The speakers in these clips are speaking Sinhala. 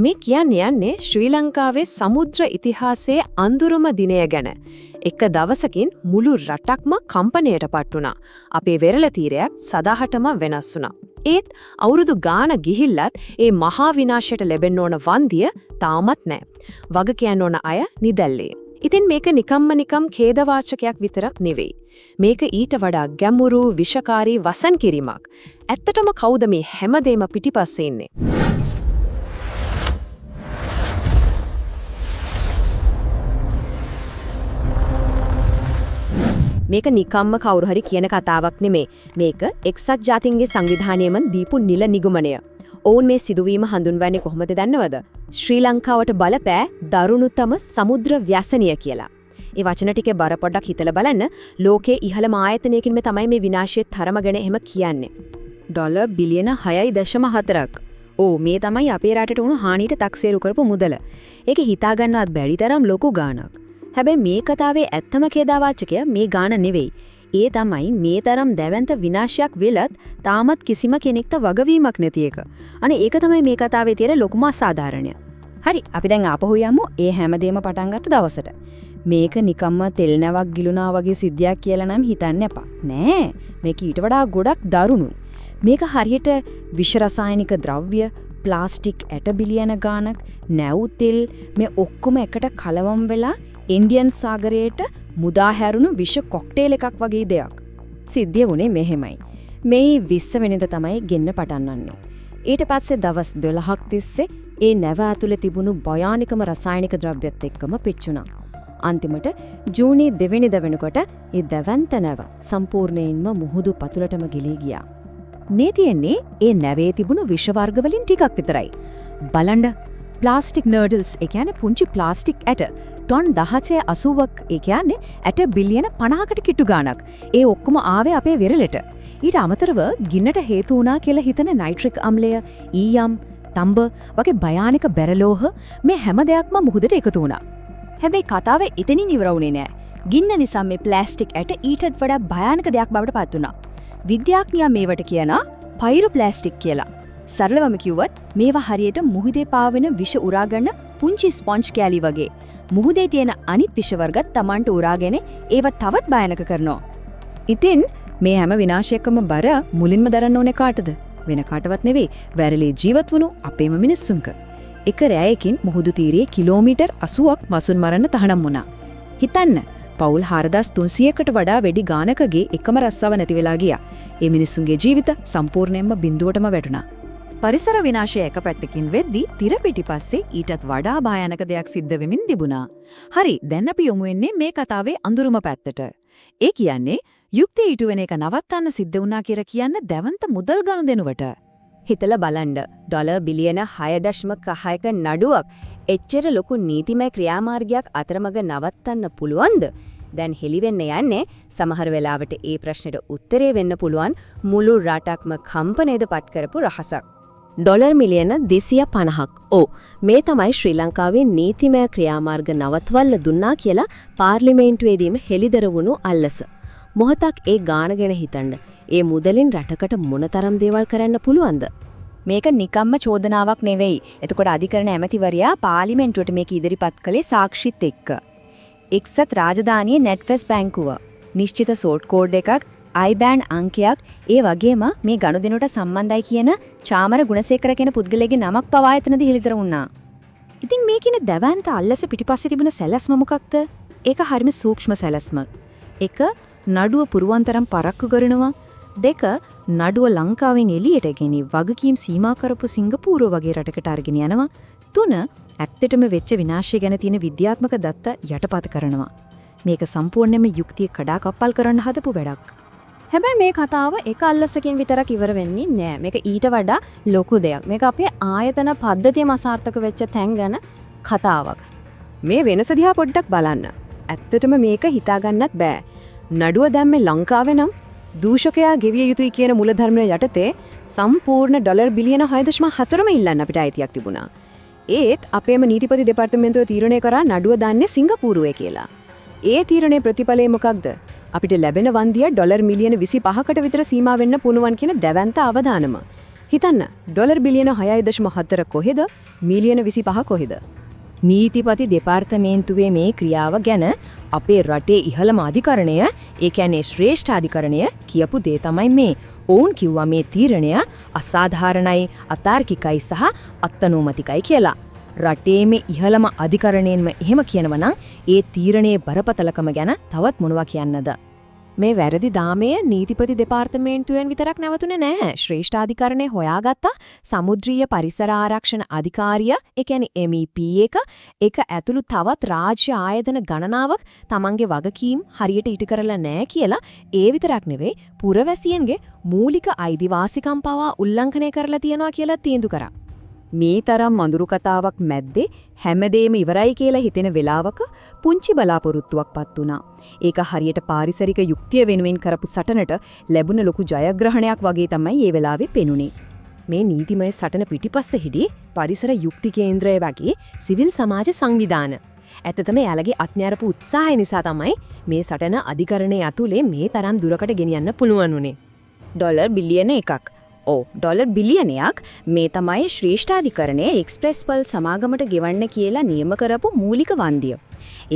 මේ කියන්නේ ශ්‍රී ලංකාවේ සමුද්‍ර ඉතිහාසයේ අඳුරුම දිනය ගැන. එක දවසකින් මුළු රටක්ම කම්පණයටපත් වුණා. අපේ වෙරළ තීරයක් සදාහටම වෙනස් වුණා. ඒත් අවුරුදු ගාන ගිහිල්ලත් ඒ මහා විනාශයට ලැබෙන්න ඕන වන්දිය තාමත් නැහැ. වග කියන්න ඕන අය නිදැල්ලේ. ඉතින් මේක නිකම් ඛේදවාචකයක් විතරක් නෙවෙයි. මේක ඊට වඩා ගැඹුරු විෂකාරී වසන් කිරීමක්. ඇත්තටම කවුද මේ හැමදේම පිටිපස්සේ ඉන්නේ? මේක නිකම්ම කවුරු හරි කියන කතාවක් නෙමේ. මේක එක්සත් ජාතීන්ගේ සංවිධානයෙම දීපු නිල නිගමනය. ඔවුන් මේ සිදුවීම හඳුන්වන්නේ කොහොමද දන්නවද? ශ්‍රී ලංකාවට බලපෑ දරුණුතම සමුද්‍ර ව්‍යසනය කියලා. ඒ වචන ටිකේ බර පොඩ්ඩක් හිතලා බලන්න. ලෝකයේ ඉහළම ආයතනයකින් මේ තමයි මේ විනාශයේ තරම ගැන එහෙම කියන්නේ. ඩොලර් බිලියන 6.4ක්. මේ තමයි අපේ රටට වුණු හානියට තක්සේරු කරපු මුදල. ඒක හිතා ගන්නවත් බැරි තරම් ලොකු ගාණක්. හැබැයි මේ කතාවේ ඇත්තම ඛේදවාචකය මේ ගාණ නෙවෙයි. ඒ තමයි මේ තරම් දැවැන්ත විනාශයක් වෙලත් තාමත් කිසිම කෙනෙක්ට වගවීමක් නැති එක. අනේ ඒක තමයි මේ කතාවේ තියෙන ලොකුම අසාධාරණය. හරි, අපි දැන් ආපහු යමු ඒ හැමදේම පටන් ගත්ත දවසට. මේක නිකම්ම තෙල් නැවක් ගිලුණා වගේ සිද්ධියක් කියලා නම් හිතන්න එපා. නෑ, මේක ඊට වඩා ගොඩක් දරුණුයි. මේක හරියට විෂ රසායනික ද්‍රව්‍ය, ප්ලාස්ටික් ඇට බිලියන ගාණක්, නැව් තෙල් මේ ඔක්කොම එකට කලවම් වෙලා ඉන්දියන් සාගරයට මුදා හැරුණු විෂ කොක්ටේල් එකක් වගේ දෙයක්. සිද්ධිය වුණේ මෙහෙමයි. මේ 20 වෙනිදා තමයි ගෙන්න පටන් ගන්නේ. ඊට පස්සේ දවස් 12ක් තිස්සේ ඒ නැව ඇතුලේ තිබුණු භයානකම රසායනික ද්‍රව්‍යත් එක්කම පිච්චුණා. අන්තිමට ජූනි 2 වෙනිදා වෙනකොට ඒ දැවැන්ත නැව සම්පූර්ණයෙන්ම මුහුදු පතුලටම ගිලී ගියා. මේ තියෙන්නේ ඒ නැවේ තිබුණු විෂ වර්ග වලින් ටිකක් විතරයි. බලන්න, ප්ලාස්ටික් නර්ඩල්ස්, ඒ කියන්නේ පුංචි ප්ලාස්ටික් ඇට ටොන් 1680ක්, ඒ කියන්නේ ඇට බිලියන 50කට කිට්ටු ගාණක්. ඒ ඔක්කොම ආවේ අපේ වෙරළට. ඊට අමතරව ගින්නට හේතු වුණා කියලා හිතන නයිට්‍රික් අම්ලය, ඊයම්, තඹ වගේ භයානක බැරලෝහ මේ හැම දෙයක්ම මුහුදට එකතු වුණා. හැබැයි කතාව එතනින් ඉවර වුණේ නෑ. ගින්න නිසා මේ ප්ලාස්ටික් ඇට ඊටත් වඩා භයානක දෙයක් බවට පත් වුණා. විද්‍යාඥයා මේවට කියනවා පයිරෝප්ලාස්ටික් කියලා. සරලවම කිව්වොත් මේවා හරියට මුහුදේ පාවෙන විෂ උරා ගන්න පුංචි ස්පොන්ජ් කෑලි වගේ. මුහුදේ තියෙන අනිත් විෂ වර්ගත් Tamanට උරාගෙන ඒව තවත් භයානක කරනවා. ඉතින් මේ හැම විනාශයකම බර මුලින්ම දරන්න ඕනේ කාටද? වෙන කාටවත් නෙවෙයි, වැරළේ ජීවත් වුණු අපේම මිනිස්සුන්ක. එක රැයකින් මුහුදු තීරයේ කිලෝමීටර් 80ක් මසුන් මරන්න තහනම් වුණා. හිතන්න, පවුල් 4300කට වඩා වැඩි ගානකගේ එකම රස්සාව නැති වෙලා ගියා. ඒ මිනිස්සුන්ගේ ජීවිත සම්පූර්ණයෙන්ම බිඳුවටම වැටුණා. පරිසර විනාශය එක පැත්තකින් වෙද්දී තිර පිටිපස්සේ ඊටත් වඩා භයානක දෙයක් සිද්ධ වෙමින් තිබුණා. හරි, දැන් අපි යමු වෙන්නේ මේ කතාවේ අඳුරුම පැත්තට. ඒ කියන්නේ යුක්තිය ඊට වෙන එක නවත්තන්න සිද්ධ වුණා කියලා කියන්න දැවන්ත මුදල් ගනුදෙනුවට. හිතලා බලන්න, ඩොලර් බිලියන 6.1ක නඩුවක් එච්චර ලොකු නීතිමය ක්‍රියාමාර්ගයක් අතරමඟ නවත්තන්න පුළුවන්ද? දැන් හෙලිවෙන්න යන්නේ සමහර වෙලාවට ඒ ප්‍රශ්නෙට උත්තරේ වෙන්න පුළුවන් මුළු රටක්ම කම්පනයද පත් කරපු රහසක්. ඩොලර් මිලියන 250ක්. මේ තමයි ශ්‍රී ලංකාවේ නීතිමය ක්‍රියාමාර්ග නවත්වන්න දුන්නා කියලා පාර්ලිමේන්තුවේදීම හෙළිදර වුණු අල්ලස. මොහොතක් ඒ ගාණ ගැන හිතන්න. ඒ මුදලින් රටකට මොනතරම් දේවල් කරන්න පුළුවන්ද? මේක නිකම්ම චෝදනාවක් නෙවෙයි. එතකොට අධිකරණ ඇමතිවරයා පාර්ලිමේන්තුවට මේක ඉදිරිපත් කළේ සාක්ෂිත් එක්ක. එක්සත් රාජධානියේ නෙට්ෆෙස් බැංකුව, නිශ්චිත සෝට් කෝඩ් එකක්, IBAN අංකයක්, ඒ වගේම මේ ගනුදෙනුවට සම්බන්ධයි කියන චාමර ගුණසේකර කියන පුද්ගලයාගේ නමක් පවා එතනදී හෙළිදර වුණා. ඉතින් මේ කියන දැවැන්ත අල්ලස පිටිපස්සේ තිබුණ සැලැස්ම මොකක්ද? ඒක හරිම සූක්ෂම සැලැස්මක්. එක, නඩුව පුරුවන්තරම් පරක්කු කරනවා. දෙක, නඩුව ලංකාවෙන් එළියට ගෙනි වගකීම් සීමා කරපු සිංගප්පූරුව වගේ රටකට අරගෙන යනවා. තුන, ඇත්තටම වෙච්ච විනාශය ගැන තියෙන විද්‍යාත්මක දත්ත යටපත් කරනවා. මේක සම්පූර්ණයෙන්ම යුක්තිය කඩා කප්පල් කරන්න හදපු වැඩක්. හැබැයි මේ කතාව එක අල්ලසකින් විතරක් ඉවර වෙන්නේ නෑ. මේක ඊට වඩා ලොකු දෙයක්. මේක අපේ ආයතන පද්ධතියම අසාර්ථක වෙච්ච තැන් ගැන කතාවක්. මේ වෙනස දිහා පොඩ්ඩක් බලන්න. ඇත්තටම මේක හිතා ගන්නත් බෑ. නඩුව දැම්මේ ලංකාවේ නම් දූෂකයා ගෙවිය යුතුයි කියන මූලධර්මය යටතේ සම්පූර්ණ ඩොලර් බිලියන 6.4ම ඉල්ලන්න අපිට අයිතියක් තිබුණා. ඒත් අපේම නීතිපති දෙපාර්තමේන්තුව තීරණය කරා නඩුව දාන්නේ සිංගප්පූරුවේ කියලා. ඒ තීරණයේ ප්‍රතිඵලය මොකක්ද? අපිට ලැබෙන වන්දිය ඩොලර් මිලියන 25කට විතර සීමා වෙන්න පුළුවන් කියන දැවැන්ත අවදානම. හිතන්න, ඩොලර් බිලියන 6.4 කොහෙද? මිලියන 25 කොහෙද? නීතිපති දෙපාර්තමේන්තුවේ මේ ක්‍රියාව ගැන අපේ රටේ ඉහළම අධිකරණය, ඒ කියන්නේ ශ්‍රේෂ්ඨ අධිකරණය කියපු දේ තමයි මේ. ඔවුන් කිව්වා මේ තීරණය අසාධාරණයි, අතාර්කිකයි සහ අත්අනුමතිකයි කියලා. රටේ මේ ඉහළම අධිකරණයෙන්ම එහෙම කියනවා නම් ඒ තීරණයේ බරපතලකම ගැන තවත් මොනවා කියන්නද? මේ වැරදි දාමය නීතිපති දෙපාර්තමේන්තුවෙන් විතරක් නැවතුනේ නැහැ. ශ්‍රේෂ්ඨාධිකරණය හොයාගත්ත සමුද්‍රීය පරිසර ආරක්ෂණ අධිකාරිය, ඒ කියන්නේ MEP එක ඇතුළු තවත් රාජ්‍ය ආයතන ගණනාවක් තමන්ගේ වගකීම් හරියට ඉටු කරලා නැහැ කියලා ඒ විතරක් නෙවෙයි පුරවැසියන්ගේ මූලික අයිතිවාසිකම් පවා උල්ලංඝනය කරලා තියනවා කියලා තීන්දුව කරා. මේ තරම් මඳුරු කතාවක් මැද්දේ හැමදේම ඉවරයි කියලා හිතෙන වෙලාවක පුංචි බලාපොරොත්තුවක්පත් වුණා. ඒක හරියට පාරිසරික යුක්තිය වෙනුවෙන් කරපු සටනට ලැබුණ ලොකු ජයග්‍රහණයක් වගේ තමයි මේ වෙලාවේ පෙනුනේ. මේ නීතිමය සටන පිටිපස්සේ හිටියේ පරිසර යුක්ති කේන්ද්‍රය වගේ සිවිල් සමාජ සංවිධාන. ඇත්තටම යාළගේ අත්ඥාරපු උත්සාහය නිසා තමයි මේ සටන අධිකරණයේ ඇතුලේ මේ තරම් දුරකට ගෙනියන්න පුළුවන් වුණේ. ඩොලර් බිලියන 1ක්. ඩොලර් බිලියනයක් මේ තමයි ශ්‍රේෂ්ඨාධිකරණයේ එක්ස්ප්‍රෙස් පල් සමාගමට ගෙවන්න කියලා නියම කරපු මූලික වන්දිය.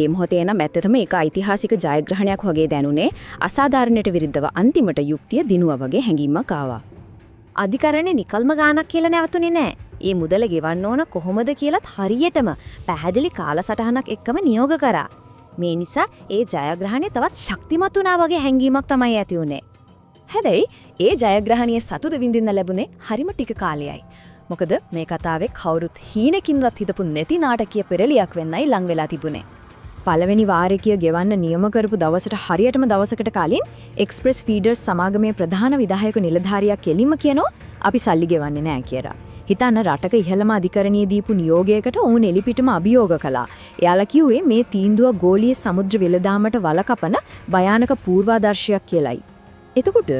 ඒ මොහොතේ නම් ඇත්තටම ඒක ඓතිහාසික ජයග්‍රහණයක් වගේ දැනුනේ. අසාධාරණයට විරුද්ධව අන්තිමට යුක්තිය දිනුවා වගේ හැඟීමක් ආවා. අධිකරණේ නිකල්ම ගානක් කියලා නැවතුනේ නෑ. ඒ මුදල ගෙවන්න ඕන කොහොමද කියලාත් හරියටම පැහැදිලි කාලසටහනක් එක්කම නියෝග කරා. මේ නිසා ඒ ජයග්‍රහණය තවත් ශක්තිමත් වුණා වගේ හැඟීමක් තමයි ඇති වුනේ. හැබැයි ඒ ජයග්‍රහණීය සතුට විඳින්න ලැබුණේ හරිම ටික කාලයයි. මොකද මේ කතාවේ කවුරුත් හීනකින්වත් හිතපු නැති නාටකීය පෙරලියක් වෙන්නයි ලං වෙලා තිබුණේ. පළවෙනි වාරිකය ගෙවන්න නියම කරපු දවසට හරියටම දවසකට කලින් එක්ස්ප්‍රෙස් ෆීඩර්ස් සමාගමේ ප්‍රධාන විධායක නිලධාරියා කෙලින්ම කියනවා අපි සල්ලි ගෙවන්නේ නැහැ කියලා. හිතන්න රටක ඉහළම අධිකරණයේ දීපු නියෝගයකට ඔවුන් එලිපිටම අභියෝග කළා. එයාලා කිව්වේ මේ තීන්දුව ගෝලීය සමුද්‍ර වෙළඳාමට වළකපන භයානක පූර්වාදර්ශයක් කියලායි. එතකොට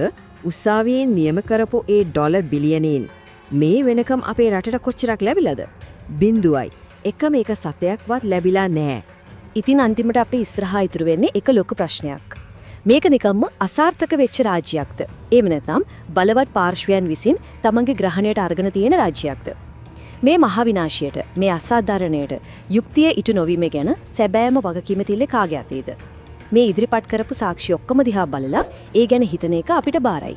උසාවියෙන් නියම කරපු ඒ ඩොලර් බිලියනෙන් මේ වෙනකම් අපේ රටට කොච්චරක් ලැබිලාද? බිඳුවයි. එකම එක සතයක්වත් ලැබිලා නැහැ. ඉතින් අන්තිමට අපේ ඉස්සරහා ඉතුරු වෙන්නේ එක ලොකු ප්‍රශ්නයක්. මේක නිකම්ම අසාර්ථක වෙච්ච රාජ්‍යයක්ද? එහෙම නැත්නම් බලවත් පාර්ශ්වයන් විසින් තමන්ගේ ග්‍රහණයට අරගෙන තියෙන රාජ්‍යයක්ද? මේ මහා විනාශයට, මේ අසාධාරණයට යුක්තිය ඉටු නොවීම ගැන සැබෑම වගකීම තිල්ලේ කාගේ අතේද? මේ ඉදිරිපත් කරපු සාක්ෂි ඔක්කොම දිහා බලලා ඒ ගැන හිතන එක අපිට බාරයි.